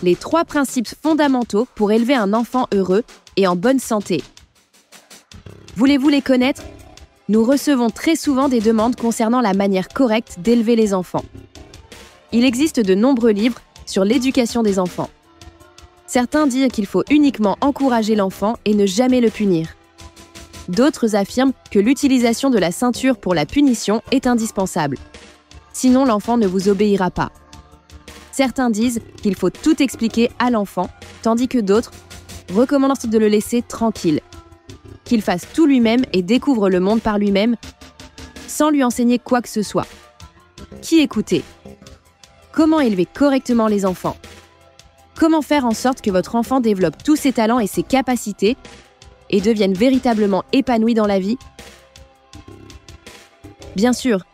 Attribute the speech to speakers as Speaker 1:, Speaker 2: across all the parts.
Speaker 1: les 3 principes fondamentaux pour élever un enfant heureux et en bonne santé. Voulez-vous les connaître? Nous recevons très souvent des demandes concernant la manière correcte d'élever les enfants. Il existe de nombreux livres sur l'éducation des enfants. Certains disent qu'il faut uniquement encourager l'enfant et ne jamais le punir. D'autres affirment que l'utilisation de la ceinture pour la punition est indispensable. Sinon, l'enfant ne vous obéira pas. Certains disent qu'il faut tout expliquer à l'enfant, tandis que d'autres recommandent de le laisser tranquille, qu'il fasse tout lui-même et découvre le monde par lui-même, sans lui enseigner quoi que ce soit. Qui écouter? Comment élever correctement les enfants? Comment faire en sorte que votre enfant développe tous ses talents et ses capacités et devienne véritablement épanoui dans la vie? Bien sûr,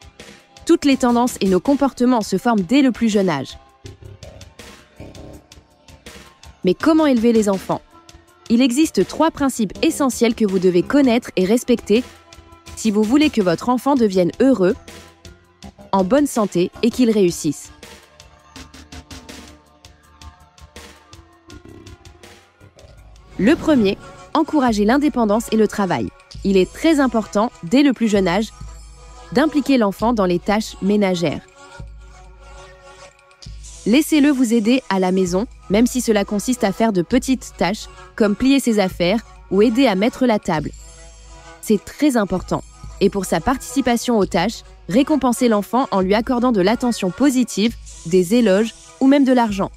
Speaker 1: toutes les tendances et nos comportements se forment dès le plus jeune âge. Mais comment élever les enfants? Il existe 3 principes essentiels que vous devez connaître et respecter si vous voulez que votre enfant devienne heureux, en bonne santé et qu'il réussisse. Le premier, encourager l'indépendance et le travail. Il est très important, dès le plus jeune âge, d'impliquer l'enfant dans les tâches ménagères. Laissez-le vous aider à la maison, même si cela consiste à faire de petites tâches, comme plier ses affaires ou aider à mettre la table. C'est très important. Et pour sa participation aux tâches, récompensez l'enfant en lui accordant de l'attention positive, des éloges ou même de l'argent.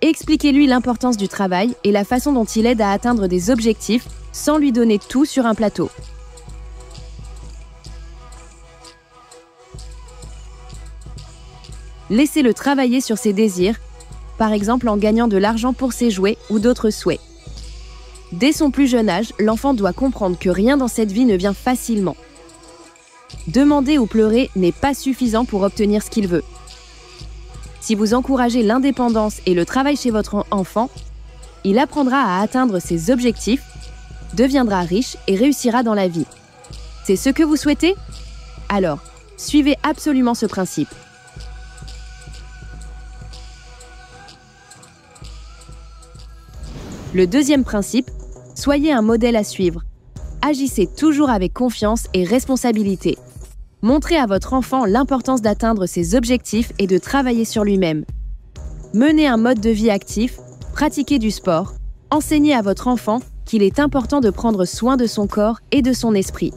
Speaker 1: Expliquez-lui l'importance du travail et la façon dont il aide à atteindre des objectifs sans lui donner tout sur un plateau. Laissez-le travailler sur ses désirs, par exemple en gagnant de l'argent pour ses jouets ou d'autres souhaits. Dès son plus jeune âge, l'enfant doit comprendre que rien dans cette vie ne vient facilement. Demander ou pleurer n'est pas suffisant pour obtenir ce qu'il veut. Si vous encouragez l'indépendance et le travail chez votre enfant, il apprendra à atteindre ses objectifs, deviendra riche et réussira dans la vie. C'est ce que vous souhaitez? Alors, suivez absolument ce principe. Le deuxième principe, soyez un modèle à suivre. Agissez toujours avec confiance et responsabilité. Montrez à votre enfant l'importance d'atteindre ses objectifs et de travailler sur lui-même. Menez un mode de vie actif, pratiquez du sport, enseignez à votre enfant qu'il est important de prendre soin de son corps et de son esprit.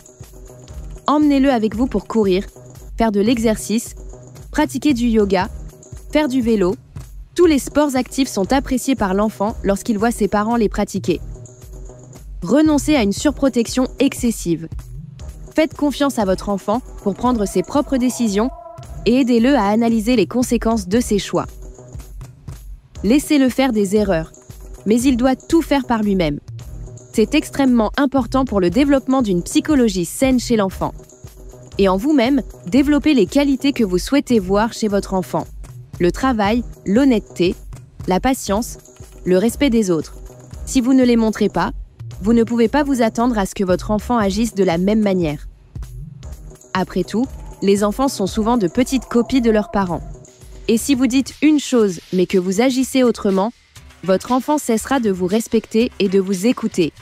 Speaker 1: Emmenez-le avec vous pour courir, faire de l'exercice, pratiquer du yoga, faire du vélo. Tous les sports actifs sont appréciés par l'enfant lorsqu'il voit ses parents les pratiquer. Renoncez à une surprotection excessive. Faites confiance à votre enfant pour prendre ses propres décisions et aidez-le à analyser les conséquences de ses choix. Laissez-le faire des erreurs, mais il doit tout faire par lui-même. C'est extrêmement important pour le développement d'une psychologie saine chez l'enfant. Et en vous-même, développez les qualités que vous souhaitez voir chez votre enfant. Le travail, l'honnêteté, la patience, le respect des autres. Si vous ne les montrez pas, vous ne pouvez pas vous attendre à ce que votre enfant agisse de la même manière. Après tout, les enfants sont souvent de petites copies de leurs parents. Et si vous dites une chose mais que vous agissez autrement, votre enfant cessera de vous respecter et de vous écouter.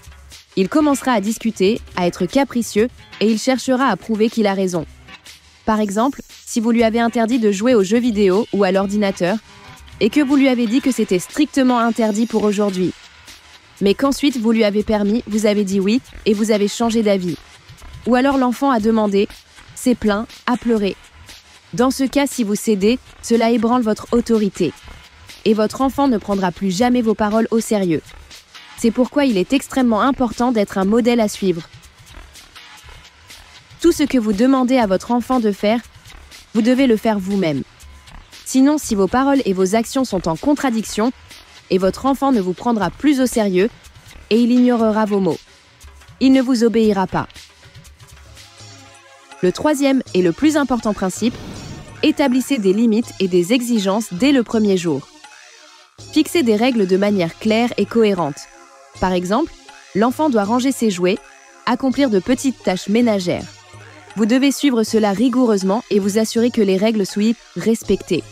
Speaker 1: Il commencera à discuter, à être capricieux et il cherchera à prouver qu'il a raison. Par exemple, si vous lui avez interdit de jouer aux jeux vidéo ou à l'ordinateur et que vous lui avez dit que c'était strictement interdit pour aujourd'hui, mais qu'ensuite vous lui avez permis, vous avez dit oui et vous avez changé d'avis. Ou alors l'enfant a demandé, s'est plaint, a pleuré. Dans ce cas, si vous cédez, cela ébranle votre autorité. Et votre enfant ne prendra plus jamais vos paroles au sérieux. C'est pourquoi il est extrêmement important d'être un modèle à suivre. Tout ce que vous demandez à votre enfant de faire, vous devez le faire vous-même. Sinon, si vos paroles et vos actions sont en contradiction, et votre enfant ne vous prendra plus au sérieux, et il ignorera vos mots. Il ne vous obéira pas. Le troisième et le plus important principe, établissez des limites et des exigences dès le premier jour. Fixez des règles de manière claire et cohérente. Par exemple, l'enfant doit ranger ses jouets, accomplir de petites tâches ménagères. Vous devez suivre cela rigoureusement et vous assurer que les règles soient respectées.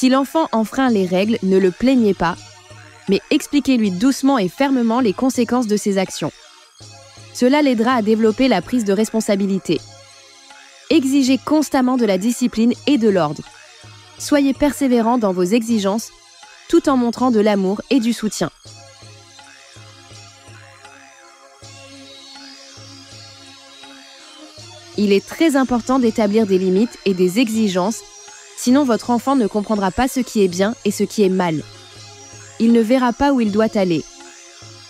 Speaker 1: Si l'enfant enfreint les règles, ne le plaignez pas, mais expliquez-lui doucement et fermement les conséquences de ses actions. Cela l'aidera à développer la prise de responsabilité. Exigez constamment de la discipline et de l'ordre. Soyez persévérant dans vos exigences, tout en montrant de l'amour et du soutien. Il est très important d'établir des limites et des exigences, sinon votre enfant ne comprendra pas ce qui est bien et ce qui est mal. Il ne verra pas où il doit aller.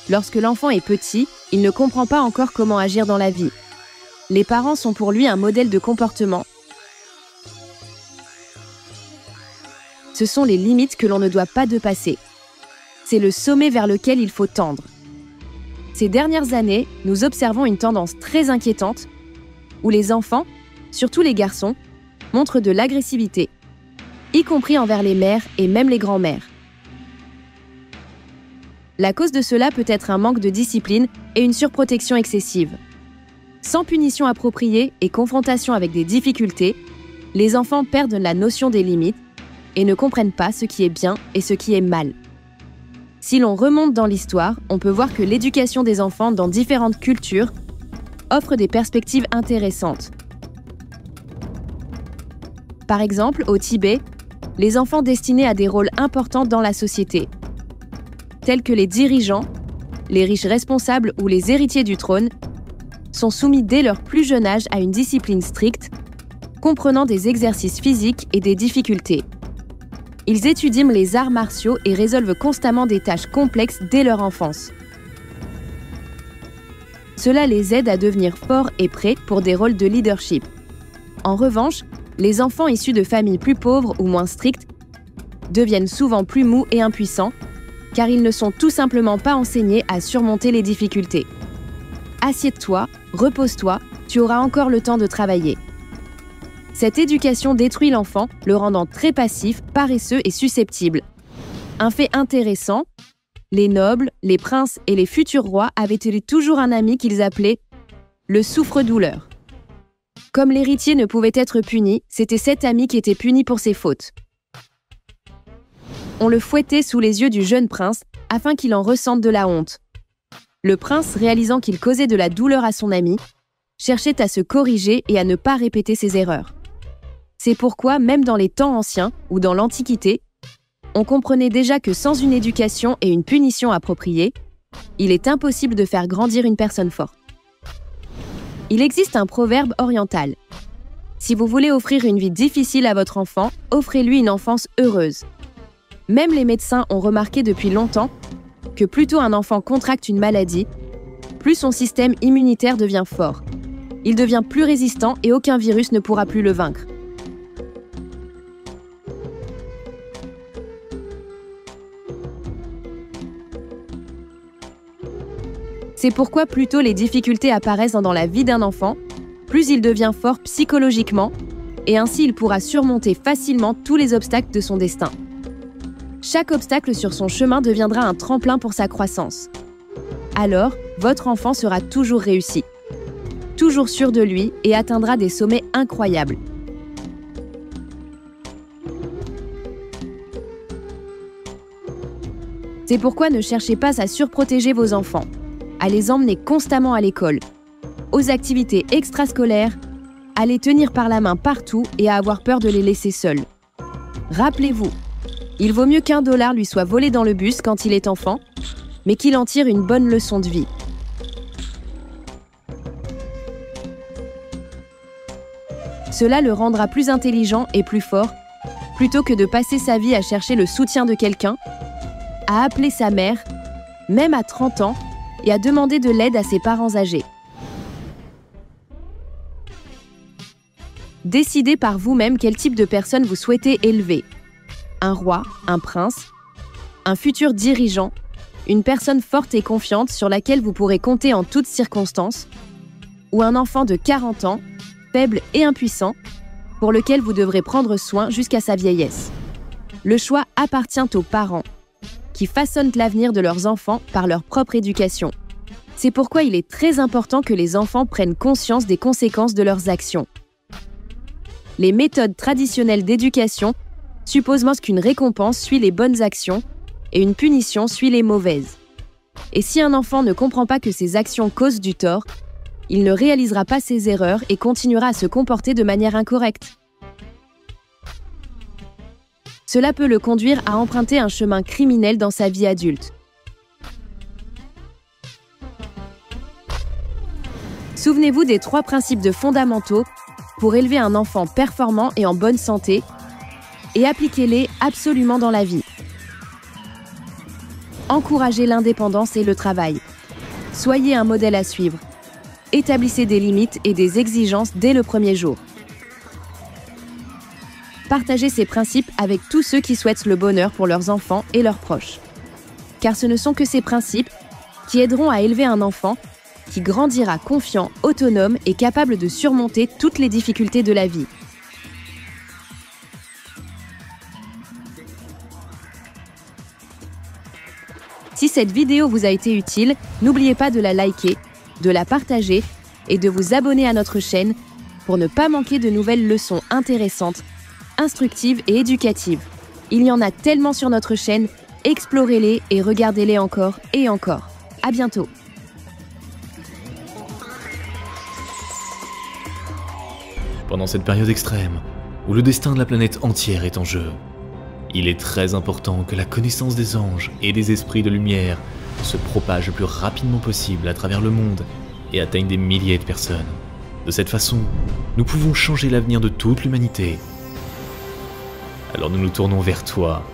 Speaker 1: Lorsque l'enfant est petit, il ne comprend pas encore comment agir dans la vie. Les parents sont pour lui un modèle de comportement. Ce sont les limites que l'on ne doit pas dépasser. C'est le sommet vers lequel il faut tendre. Ces dernières années, nous observons une tendance très inquiétante où les enfants, surtout les garçons, montrent de l'agressivité, y compris envers les mères et même les grands-mères. La cause de cela peut être un manque de discipline et une surprotection excessive. Sans punition appropriée et confrontation avec des difficultés, les enfants perdent la notion des limites et ne comprennent pas ce qui est bien et ce qui est mal. Si l'on remonte dans l'histoire, on peut voir que l'éducation des enfants dans différentes cultures offre des perspectives intéressantes. Par exemple, au Tibet, les enfants destinés à des rôles importants dans la société, tels que les dirigeants, les riches responsables ou les héritiers du trône, sont soumis dès leur plus jeune âge à une discipline stricte, comprenant des exercices physiques et des difficultés. Ils étudient les arts martiaux et résolvent constamment des tâches complexes dès leur enfance. Cela les aide à devenir forts et prêts pour des rôles de leadership. En revanche, les enfants issus de familles plus pauvres ou moins strictes deviennent souvent plus mous et impuissants, car ils ne sont tout simplement pas enseignés à surmonter les difficultés. Assieds-toi, repose-toi, tu auras encore le temps de travailler. Cette éducation détruit l'enfant, le rendant très passif, paresseux et susceptible. Un fait intéressant, les nobles, les princes et les futurs rois avaient toujours un ami qu'ils appelaient le souffre-douleur. Comme l'héritier ne pouvait être puni, c'était cet ami qui était puni pour ses fautes. On le fouettait sous les yeux du jeune prince afin qu'il en ressente de la honte. Le prince, réalisant qu'il causait de la douleur à son ami, cherchait à se corriger et à ne pas répéter ses erreurs. C'est pourquoi, même dans les temps anciens ou dans l'Antiquité, on comprenait déjà que sans une éducation et une punition appropriée, il est impossible de faire grandir une personne forte. Il existe un proverbe oriental. Si vous voulez offrir une vie difficile à votre enfant, offrez-lui une enfance heureuse. Même les médecins ont remarqué depuis longtemps que plus tôt un enfant contracte une maladie, plus son système immunitaire devient fort. Il devient plus résistant et aucun virus ne pourra plus le vaincre. C'est pourquoi plus tôt les difficultés apparaissent dans la vie d'un enfant, plus il devient fort psychologiquement, et ainsi il pourra surmonter facilement tous les obstacles de son destin. Chaque obstacle sur son chemin deviendra un tremplin pour sa croissance. Alors, votre enfant sera toujours réussi, toujours sûr de lui et atteindra des sommets incroyables. C'est pourquoi ne cherchez pas à surprotéger vos enfants, à les emmener constamment à l'école, aux activités extrascolaires, à les tenir par la main partout et à avoir peur de les laisser seuls. Rappelez-vous, il vaut mieux qu'$1 lui soit volé dans le bus quand il est enfant, mais qu'il en tire une bonne leçon de vie. Cela le rendra plus intelligent et plus fort, plutôt que de passer sa vie à chercher le soutien de quelqu'un, à appeler sa mère, même à 30 ans, et à demander de l'aide à ses parents âgés. Décidez par vous-même quel type de personne vous souhaitez élever. Un roi, un prince, un futur dirigeant, une personne forte et confiante sur laquelle vous pourrez compter en toutes circonstances, ou un enfant de 40 ans, faible et impuissant, pour lequel vous devrez prendre soin jusqu'à sa vieillesse. Le choix appartient aux parents, qui façonnent l'avenir de leurs enfants par leur propre éducation. C'est pourquoi il est très important que les enfants prennent conscience des conséquences de leurs actions. Les méthodes traditionnelles d'éducation Suppose-moi qu'une récompense suit les bonnes actions et une punition suit les mauvaises. Et si un enfant ne comprend pas que ses actions causent du tort, il ne réalisera pas ses erreurs et continuera à se comporter de manière incorrecte. Cela peut le conduire à emprunter un chemin criminel dans sa vie adulte. Souvenez-vous des 3 principes de fondamentaux pour élever un enfant performant et en bonne santé, et appliquez-les absolument dans la vie. Encouragez l'indépendance et le travail. Soyez un modèle à suivre. Établissez des limites et des exigences dès le premier jour. Partagez ces principes avec tous ceux qui souhaitent le bonheur pour leurs enfants et leurs proches. Car ce ne sont que ces principes qui aideront à élever un enfant qui grandira confiant, autonome et capable de surmonter toutes les difficultés de la vie. Si cette vidéo vous a été utile, n'oubliez pas de la liker, de la partager et de vous abonner à notre chaîne pour ne pas manquer de nouvelles leçons intéressantes, instructives et éducatives. Il y en a tellement sur notre chaîne, explorez-les et regardez-les encore et encore. À bientôt!
Speaker 2: Pendant cette période extrême, où le destin de la planète entière est en jeu, il est très important que la connaissance des anges et des esprits de lumière se propage le plus rapidement possible à travers le monde et atteigne des milliers de personnes. De cette façon, nous pouvons changer l'avenir de toute l'humanité. Alors nous nous tournons vers toi,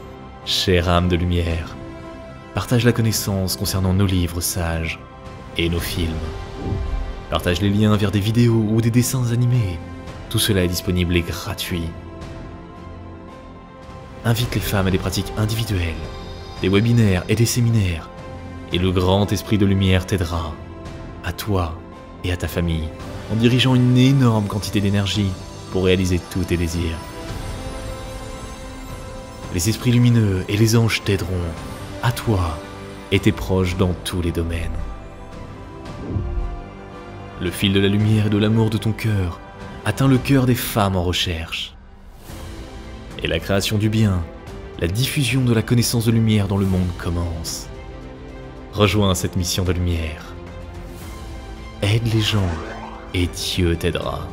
Speaker 2: chère âme de lumière. Partage la connaissance concernant nos livres sages et nos films. Partage les liens vers des vidéos ou des dessins animés. Tout cela est disponible et gratuit. Invite les femmes à des pratiques individuelles, des webinaires et des séminaires, et le grand esprit de lumière t'aidera, à toi et à ta famille, en dirigeant une énorme quantité d'énergie pour réaliser tous tes désirs. Les esprits lumineux et les anges t'aideront, à toi et tes proches dans tous les domaines. Le fil de la lumière et de l'amour de ton cœur atteint le cœur des femmes en recherche. Et la création du bien, la diffusion de la connaissance de lumière dans le monde commence. Rejoins cette mission de lumière. Aide les gens et Dieu t'aidera.